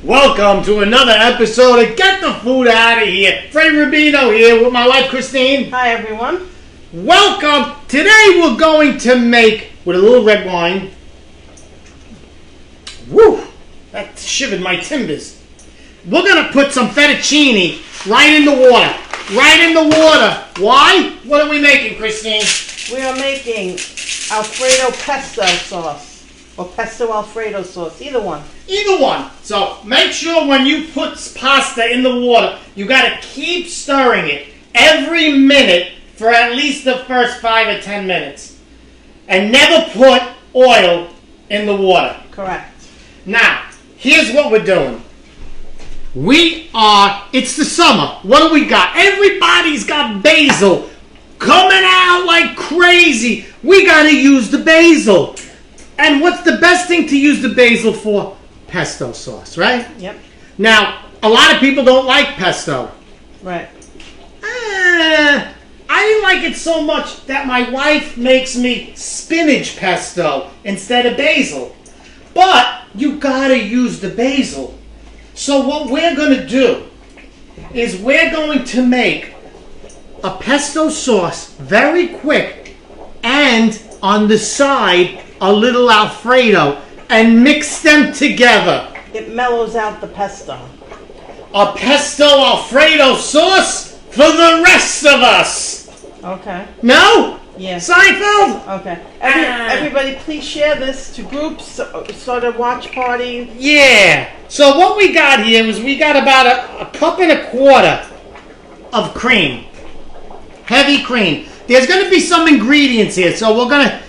Welcome to another episode of Get the Food Out of Here. Frank Rubino here with my wife Christine. Hi everyone. Welcome. Today we're going to make, with a little red wine. Woo! That shivered my timbers. We're going to put some fettuccine right in the water. Right in the water. Why? What are we making, Christine? We are making Alfredo pesto sauce. Or pesto Alfredo sauce. Either one. Either one. So make sure when you put pasta in the water, you got to keep stirring it every minute for at least the first 5 or 10 minutes. And never put oil in the water. Correct. Now, here's what we're doing. It's the summer. What do we got? Everybody's got basil coming out like crazy. We got to use the basil. And what's the best thing to use the basil for? Pesto sauce, right? Yep. Now, a lot of people don't like pesto. Right. I didn't like it so much that my wife makes me spinach pesto instead of basil. But you gotta use the basil. So what we're gonna do is we're going to make a pesto sauce very quick, and on the side a little Alfredo, and mix them together. It mellows out the pesto. A pesto Alfredo sauce for the rest of us. Okay. No? Yeah. Seinfeld? Okay. Everybody please share this to groups, sort of watch party. Yeah. So what we got here is we got about a cup and a quarter of cream. Heavy cream. There's going to be some ingredients here, so we're going to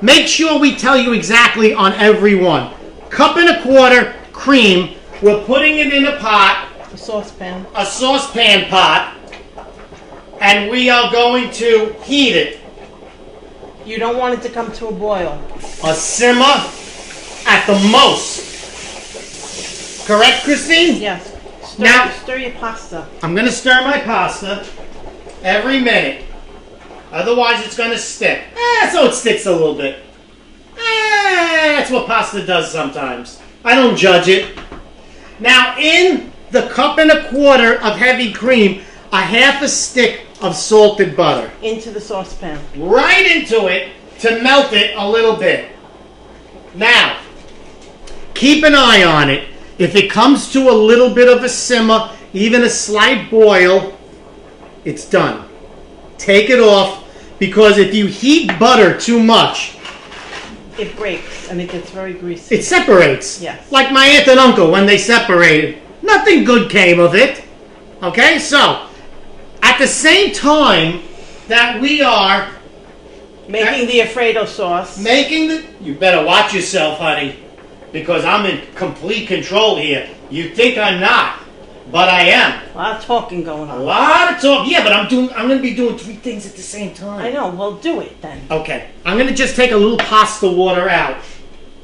make sure we tell you exactly on every one. Cup and a quarter cream. We're putting it in a pot. A saucepan. A saucepan pot. And we are going to heat it. You don't want it to come to a boil. A simmer at the most. Correct, Christine? Yes. Stir your pasta. I'm going to stir my pasta every minute. Otherwise, it's going to stick. So it sticks a little bit. That's what pasta does sometimes. I don't judge it. Now, in the cup and a quarter of heavy cream, a half a stick of salted butter. Into the saucepan. Right into it to melt it a little bit. Now, keep an eye on it. If it comes to a little bit of a simmer, even a slight boil, it's done. Take it off. Because if you heat butter too much, it breaks and it gets very greasy. It separates. Yes. Like my aunt and uncle when they separated. Nothing good came of it. Okay, so at the same time that we are making the Alfredo sauce. You better watch yourself, honey, because I'm in complete control here. You think I'm not. But I am. A lot of talking going on. A lot of talk. Yeah, but I'm going to be doing 3 things at the same time. I know. Well, do it then. Okay. I'm going to just take a little pasta water out.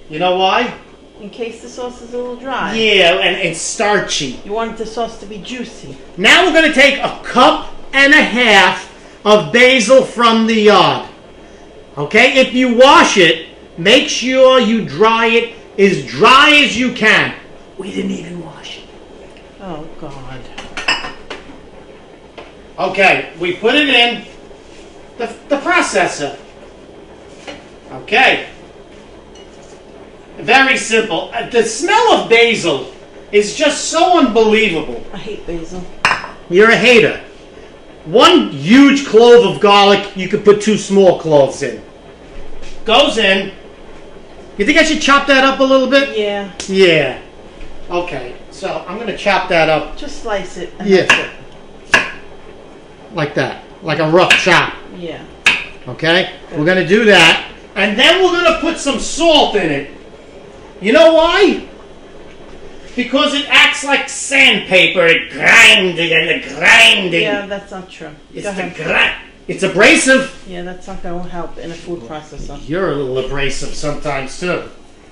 You know why? In case the sauce is a little dry. Yeah, and starchy. You want the sauce to be juicy. Now we're going to take a cup and a half of basil from the yard. Okay? If you wash it, make sure you dry it as dry as you can. We didn't even wash it. Oh, God. Okay, we put it in the processor. Okay. Very simple. The smell of basil is just so unbelievable. I hate basil. You're a hater. 1 huge clove of garlic, you could put 2 small cloves in. Goes in. You think I should chop that up a little bit? Yeah. Yeah. Okay. So I'm going to chop that up. Just slice it. And Yeah. That's it. Like that. Like a rough chop. Yeah. Okay? Good. We're going to do that. And then we're going to put some salt in it. You know why? Because it acts like sandpaper. It grinding and grinding. Yeah, that's not true. It's abrasive. Yeah, that's not going to help in a food processor. You're a little abrasive sometimes, too.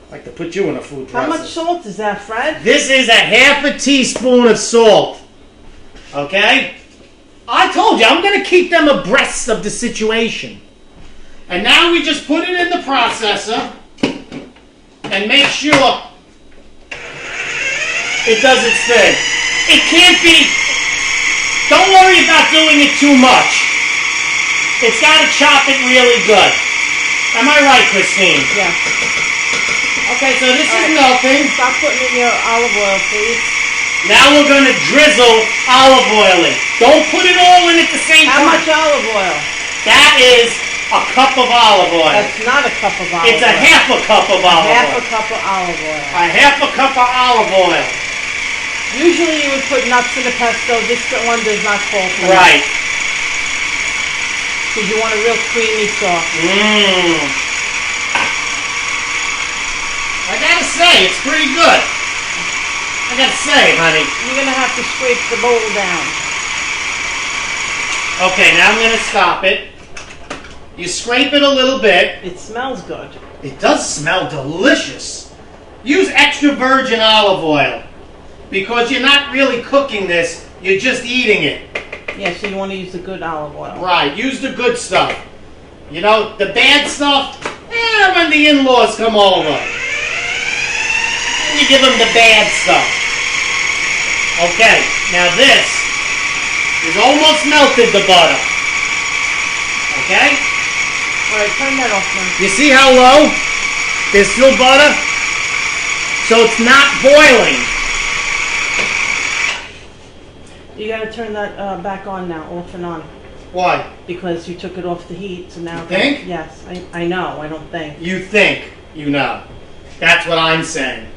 I like to put you in a food processor. How much salt is that, Fred? This is a half a teaspoon of salt. Okay? I told you, I'm going to keep them abreast of the situation. And now we just put it in the processor and make sure it does its thing. It can't be, don't worry about doing it too much. It's got to chop it really good. Am I right, Christine? Yeah. Okay, so this is melting. Stop putting in your olive oil, please. Now we're going to drizzle olive oil in. Don't put it all in at the same time. How much olive oil? That is a cup of olive oil. That's not a cup of olive oil. It's a half a cup of olive oil. Half a cup of olive oil. A half a cup of olive oil. Usually you would put nuts in the pesto. This one does not call for Right. Because you want a real creamy sauce. I gotta say, it's pretty good. I gotta say, honey. You're going to have to scrape the bowl down. Okay, now I'm gonna stop it. You scrape it a little bit. It smells good. It does smell delicious. Use extra virgin olive oil because you're not really cooking this, you're just eating it. Yeah, so you want to use the good olive oil. Right, use the good stuff. You know, the bad stuff, when the in-laws come over. You give them the bad stuff. Okay, now this is almost melted the butter. Okay? Alright, turn that off now. You see how low? There's still butter? So it's not boiling. You got to turn that back on now, off and on. Why? Because you took it off the heat, so now... You think? Yes, I know, I don't think. You think you know. That's what I'm saying.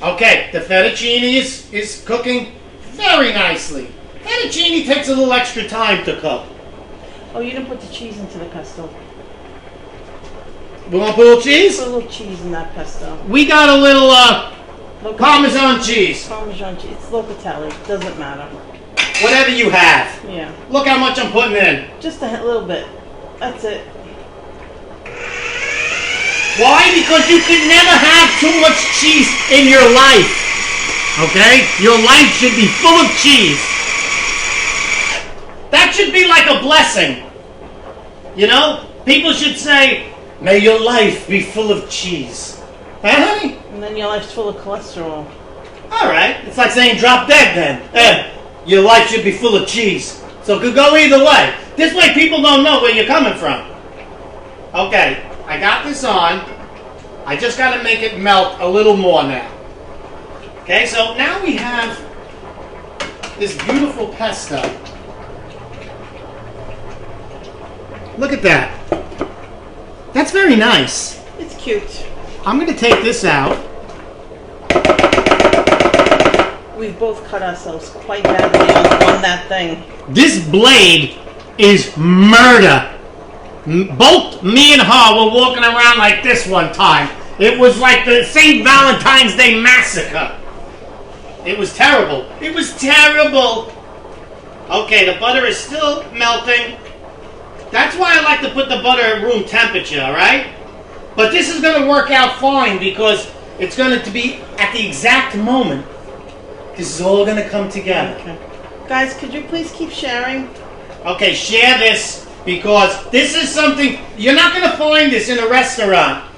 Okay, the fettuccine is cooking very nicely. Fettuccine takes a little extra time to cook. Oh, you didn't put the cheese into the pesto. We want to put a little cheese? Put a little cheese in that pesto. We got a little Parmesan cheese. Parmesan cheese. It's locatelli. Doesn't matter. Whatever you have. Yeah. Look how much I'm putting in. Just a little bit. That's it. Why? Because you can never have too much cheese in your life. Okay? Your life should be full of cheese. That should be like a blessing. You know? People should say, may your life be full of cheese. Huh, honey? And then your life's full of cholesterol. All right. It's like saying drop dead then. Your life should be full of cheese. So it could go either way. This way people don't know where you're coming from. Okay. I got this on. I just got to make it melt a little more now. Okay, so now we have this beautiful pesto. Look at that. That's very nice. It's cute. I'm going to take this out. We've both cut ourselves quite badly on that thing. This blade is murder. Both me and her were walking around like this one time. It was like the St. Valentine's Day massacre. It was terrible. It was terrible. Okay, the butter is still melting. That's why I like to put the butter at room temperature, all right? But this is going to work out fine because it's going to be at the exact moment. This is all going to come together. Okay. Guys, could you please keep sharing? Okay, share this because this is something, you're not going to find this in a restaurant.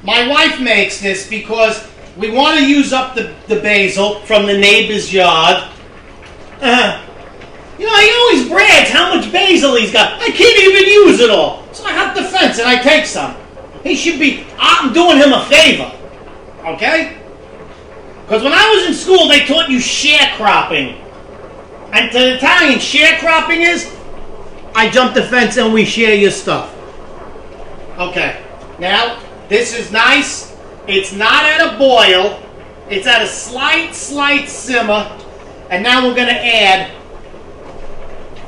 My wife makes this because we want to use up the basil from the neighbor's yard. You know, he always brags how much basil he's got. I can't even use it all. So I hop the fence and I take some. He should be, I'm doing him a favor. Okay? Because when I was in school, they taught you sharecropping. And to the Italian, sharecropping is, I jump the fence and we share your stuff. Okay. Now, this is nice. It's not at a boil. It's at a slight simmer. And now we're going to add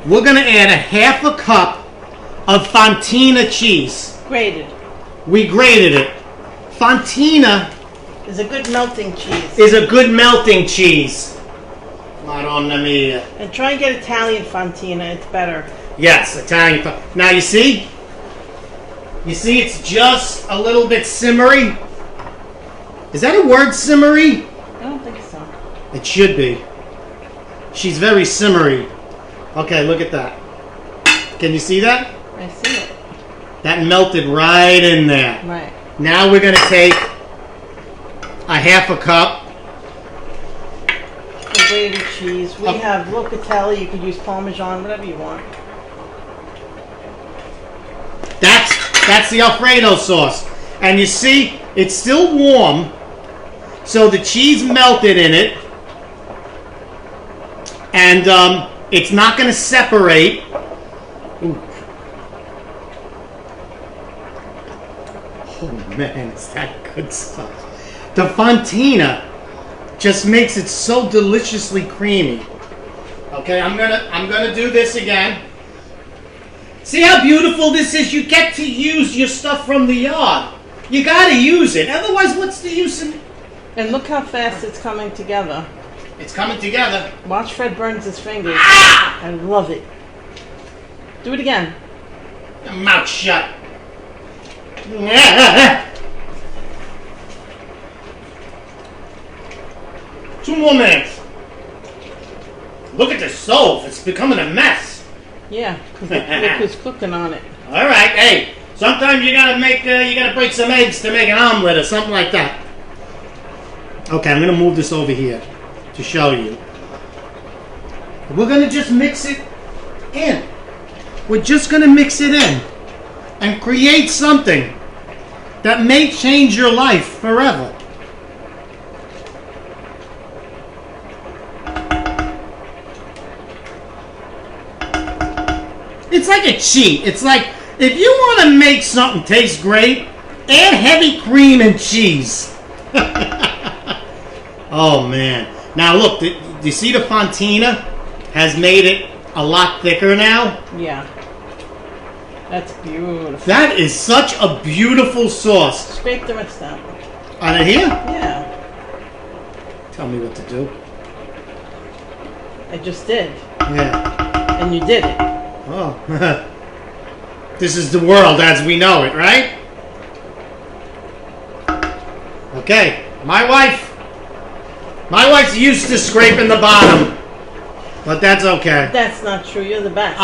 a half a cup of Fontina cheese. Grated. We grated it. Fontina Is a good melting cheese. is a good melting cheese. Madonna mia. And try and get Italian Fontina. It's better. Yes, Italian. Now you see? You see it's just a little bit simmery? Is that a word, simmery? I don't think so. It should be. She's very simmery. Okay, look at that. Can you see that? I see it. That melted right in there. Right. Now we're going to take a half a cup grated cheese. We have locatelli. You could use Parmesan, whatever you want. That's the Alfredo sauce. And you see, it's still warm, so the cheese melted in it, and it's not going to separate. Ooh. Oh man, is that good stuff? The fontina just makes it so deliciously creamy. Okay, I'm gonna do this again. See how beautiful this is? You get to use your stuff from the yard. You gotta use it. Otherwise, what's the use in... And look how fast it's coming together. It's coming together. Watch Fred burns his fingers. Ah! I love it. Do it again. Your mouth shut. 2 more minutes. Look at the stove. It's becoming a mess. Yeah, because look who's cooking on it. All right. Hey, sometimes you gotta break some eggs to make an omelet or something like that. Okay, I'm gonna move this over here to show you. We're gonna just mix it in. We're just gonna mix it in and create something that may change your life forever. It's like a cheat. It's like, if you want to make something taste great, add heavy cream and cheese. Oh, man. Now, look, do you see the fontina has made it a lot thicker now? Yeah. That's beautiful. That is such a beautiful sauce. Scrape the rest out. On it here? Yeah. Tell me what to do. I just did. Yeah. And you did it. Oh. This is the world as we know it, right? Okay. My wife's used to scraping the bottom. But that's okay. That's not true. You're the best.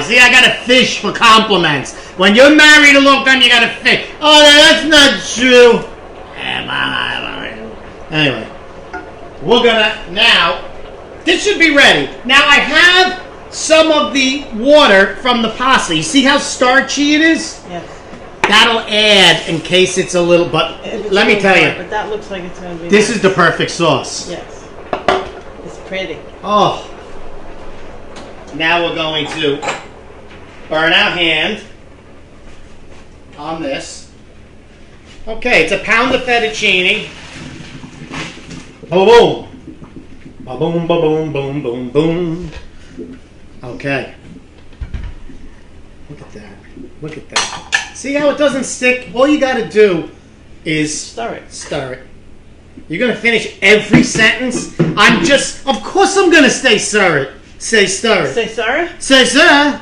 See, I gotta fish for compliments. When you're married a long time, you gotta fish. Oh, that's not true. Anyway, we're gonna now. This should be ready. Now I have some of the water from the pasta. You see how starchy it is? Yes. That'll add in case it's a little. But let me tell you, but that looks like it's gonna be. this nice. is the perfect sauce. Yes. It's pretty. Oh. Now we're going to burn our hand on this. Okay, it's a pound of fettuccine. Boom, boom, boom, boom, boom, boom, boom. Okay. Look at that. Look at that. See how it doesn't stick? All you got to do is Stir it. Stir it. You're going to finish every sentence? Of course I'm going to say stir it. Say stir it. Say sorry? Say sir.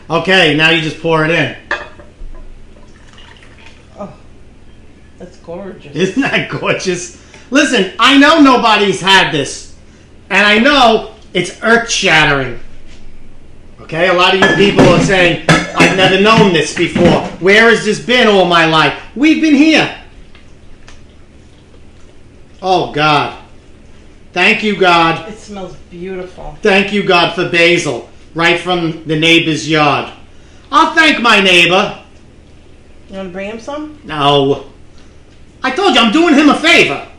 Okay, now you just pour it in. Oh, that's gorgeous. Isn't that gorgeous? Listen, I know nobody's had this. And I know it's earth-shattering. Okay, a lot of you people are saying, I've never known this before. Where has this been all my life? We've been here. Oh, God. Thank you, God. It smells beautiful. Thank you, God, for basil. Right from the neighbor's yard. I'll thank my neighbor. You want to bring him some? No. I told you, I'm doing him a favor.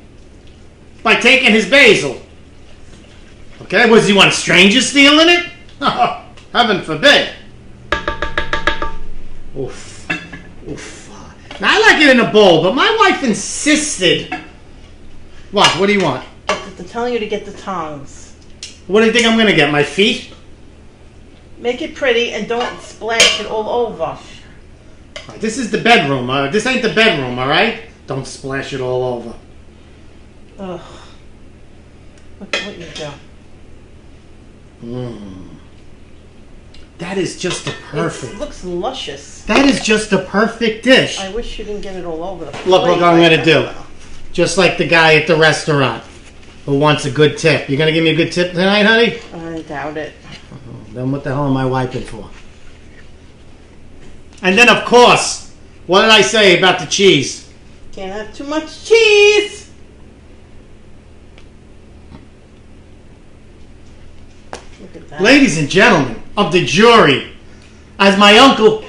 By taking his basil. Okay, what does he want, strangers stealing it? Oh, heaven forbid. Oof. Oof. Now, I like it in a bowl, but my wife insisted. What do you want? They're telling you to get the tongs. What do you think I'm going to get, my feet? Make it pretty and don't splash it all over. Right, this is the bedroom. This ain't the bedroom, all right? Don't splash it all over. Ugh. Look what you do. That is just the perfect. It looks luscious. That is just the perfect dish. I wish you didn't get it all over the plate. Look what I'm going to do. Just like the guy at the restaurant who wants a good tip. You going to give me a good tip tonight, honey? I doubt it. Then what the hell am I wiping for? And then, of course, what did I say about the cheese? Can't have too much cheese. that. Ladies and gentlemen of the jury, as my uncle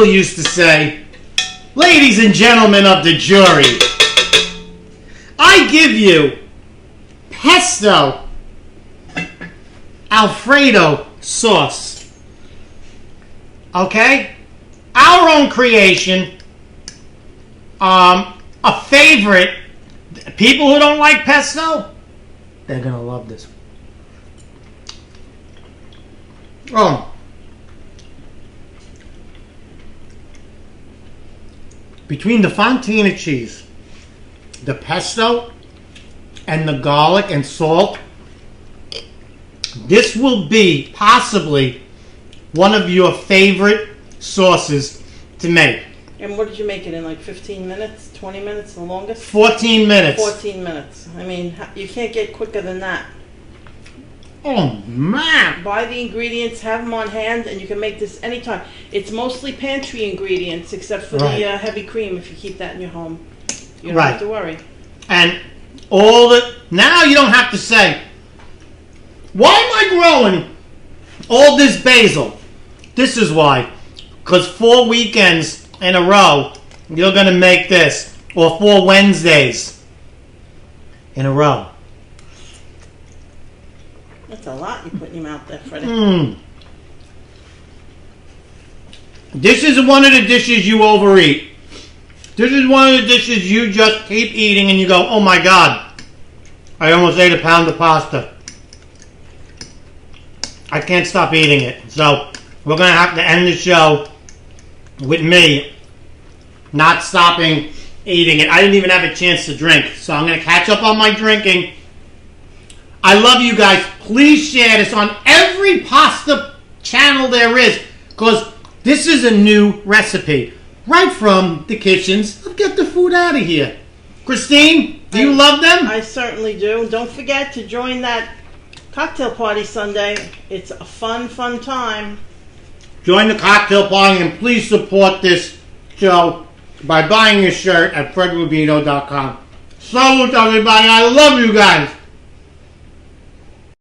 used to say, ladies and gentlemen of the jury, I give you Pesto Alfredo sauce. Okay? Our own creation. A favorite. People who don't like pesto, they're gonna love this. Oh. Between the fontina cheese, the pesto, and the garlic and salt, this will be possibly one of your favorite sauces to make. And what did you make it in, like 15 minutes, 20 minutes, the longest? 14 minutes. 14 minutes. I mean, you can't get quicker than that. Oh, man. Buy the ingredients, have them on hand, and you can make this anytime. It's mostly pantry ingredients, except for Right. the heavy cream. If you keep that in your home, you don't Right. have to worry. And now you don't have to say, why am I growing all this basil? This is why. Because 4 weekends in a row, you're going to make this. Or 4 Wednesdays in a row. That's a lot you put in your mouth there, Freddie. This is one of the dishes you overeat. This is one of the dishes you just keep eating and you go, oh my God, I almost ate a pound of pasta. I can't stop eating it. So we're going to have to end the show with me not stopping eating it. I didn't even have a chance to drink. So I'm going to catch up on my drinking. I love you guys. Please share this on every pasta channel there is, because this is a new recipe right from the kitchens of Get the Food Out of Here. Christine, do you love them? I certainly do. Don't forget to join that cocktail party Sunday. It's a fun, fun time. Join the cocktail party and please support this show by buying your shirt at fredrubino.com. Salute everybody. I love you guys.